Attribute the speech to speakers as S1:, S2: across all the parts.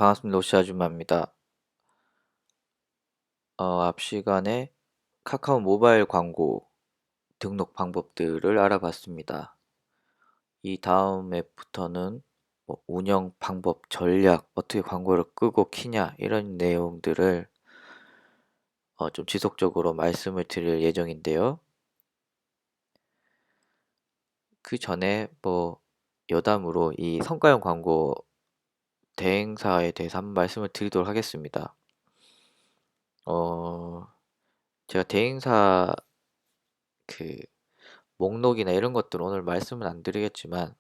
S1: 반갑습니다. 오씨 아줌마입니다. 앞 시간에 카카오 모바일 광고 등록 방법들을 알아봤습니다. 이 다음 앱부터는 뭐 운영 방법, 전략, 어떻게 광고를 끄고 키냐 이런 내용들을 좀 지속적으로 말씀을 드릴 예정인데요. 그 전에 뭐 여담으로 이 성과형 광고 대행사에 대해서 한번 말씀을 드리도록 하겠습니다. 어, 제가 대행사 그 목록이나 이런 것들 오늘 말씀은 안 드리겠지만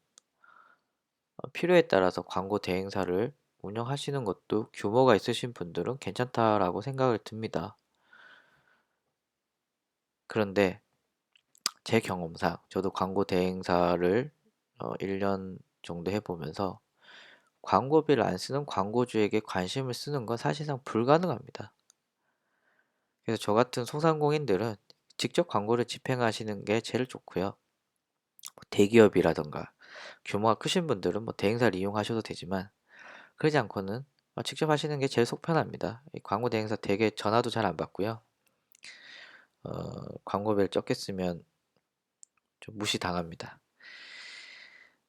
S1: 필요에 따라서 광고 대행사를 운영하시는 것도 규모가 있으신 분들은 괜찮다라고 생각을 듭니다. 그런데 제 경험상 저도 광고 대행사를 1년 정도 해보면서 광고비를 안 쓰는 광고주에게 관심을 쓰는 건 사실상 불가능합니다. 그래서 저 같은 소상공인들은 직접 광고를 집행하시는 게 제일 좋고요. 대기업이라던가 규모가 크신 분들은 뭐 대행사를 이용하셔도 되지만 그러지 않고는 직접 하시는 게 제일 속 편합니다. 이 광고 대행사 되게 전화도 잘 안 받고요. 광고비를 적게 쓰면 좀 무시당합니다.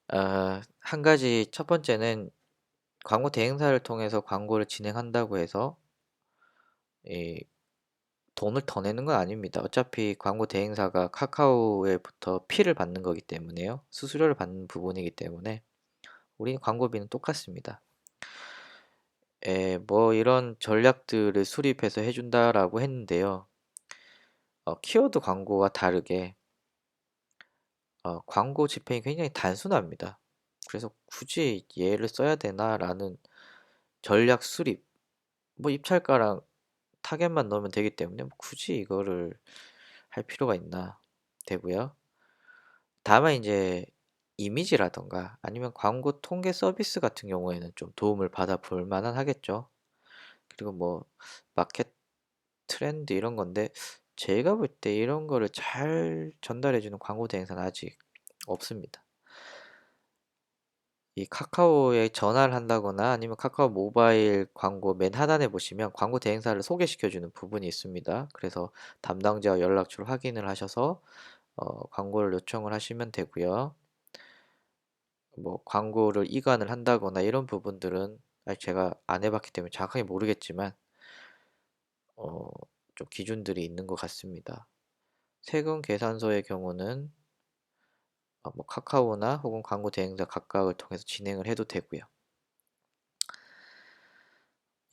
S1: 한 가지 첫 번째는 광고 대행사를 통해서 광고를 진행한다고 해서 이 돈을 더 내는 건 아닙니다. 어차피 광고 대행사가 카카오에부터 피를 받는 거기 때문에요. 수수료를 받는 부분이기 때문에 우리는 광고비는 똑같습니다. 뭐 이런 전략들을 수립해서 해준다라고 했는데요. 키워드 광고와 다르게 광고 집행이 굉장히 단순합니다. 그래서 굳이 얘를 써야 되나라는 전략 수립, 뭐 입찰가랑 타겟만 넣으면 되기 때문에 뭐 굳이 이거를 할 필요가 있나 되고요. 다만 이제 이미지라던가 아니면 광고 통계 서비스 같은 경우에는 좀 도움을 받아 볼 만은 하겠죠. 그리고 뭐 마켓 트렌드 이런 건데 제가 볼 때 이런 거를 잘 전달해 주는 광고 대행사는 아직 없습니다. 이 카카오에 전화를 한다거나 아니면 카카오 모바일 광고 맨 하단에 보시면 광고 대행사를 소개시켜 주는 부분이 있습니다. 그래서 담당자와 연락처를 확인을 하셔서 광고를 요청을 하시면 되고요. 뭐 광고를 이관을 한다거나 이런 부분들은 아직 제가 안 해봤기 때문에 정확하게 모르겠지만 어, 좀 기준들이 있는 것 같습니다. 세금 계산서의 경우는 뭐 카카오나 혹은 광고 대행사 각각을 통해서 진행을 해도 되고요.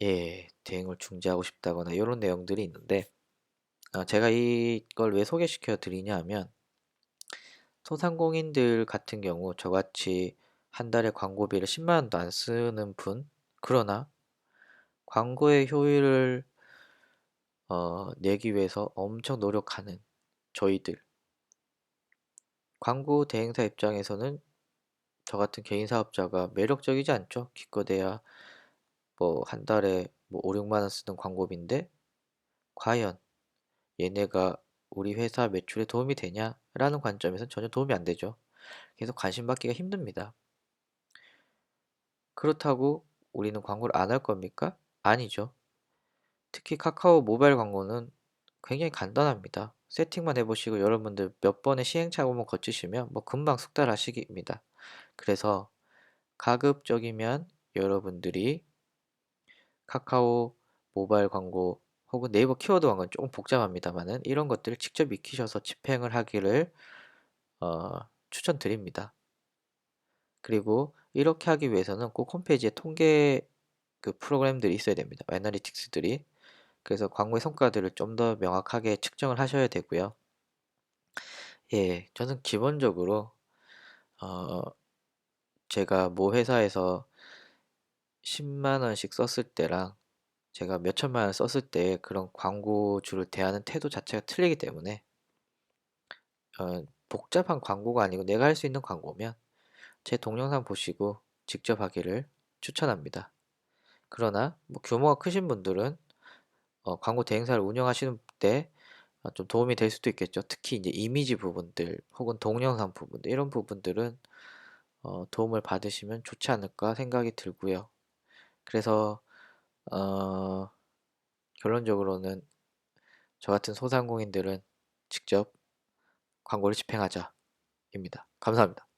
S1: 예, 대행을 중지하고 싶다거나 이런 내용들이 있는데 제가 이걸 왜 소개시켜 드리냐 하면 소상공인들 같은 경우 저같이 한 달에 광고비를 10만 원도 안 쓰는 분 그러나 광고의 효율을 내기 위해서 엄청 노력하는 저희들 광고 대행사 입장에서는 저 같은 개인 사업자가 매력적이지 않죠. 기껏해야 뭐 한 달에 뭐 5, 6만 원 쓰는 광고비인데 과연 얘네가 우리 회사 매출에 도움이 되냐라는 관점에서는 전혀 도움이 안 되죠. 계속 관심 받기가 힘듭니다. 그렇다고 우리는 광고를 안 할 겁니까? 아니죠. 특히 카카오 모바일 광고는 굉장히 간단합니다. 세팅만 해보시고 여러분들 몇 번의 시행착오만 거치시면 뭐 금방 숙달하시기입니다. 그래서 가급적이면 여러분들이 카카오 모바일 광고 혹은 네이버 키워드 광고는 조금 복잡합니다만은 이런 것들을 직접 익히셔서 집행을 하기를 추천드립니다. 그리고 이렇게 하기 위해서는 꼭 홈페이지에 통계 그 프로그램들이 있어야 됩니다. 애널리틱스들이. 그래서 광고의 성과들을 좀 더 명확하게 측정을 하셔야 되고요. 예, 저는 기본적으로 어, 제가 모 회사에서 10만 원씩 썼을 때랑 제가 몇 천만 원 썼을 때 그런 광고주를 대하는 태도 자체가 틀리기 때문에 복잡한 광고가 아니고 내가 할 수 있는 광고면 제 동영상 보시고 직접 하기를 추천합니다. 그러나 뭐 규모가 크신 분들은 광고 대행사를 운영하시는 때 좀 도움이 될 수도 있겠죠. 특히 이제 이미지 부분들 혹은 동영상 부분들 이런 부분들은 도움을 받으시면 좋지 않을까 생각이 들고요. 그래서 어, 결론적으로는 저 같은 소상공인들은 직접 광고를 집행하자입니다. 감사합니다.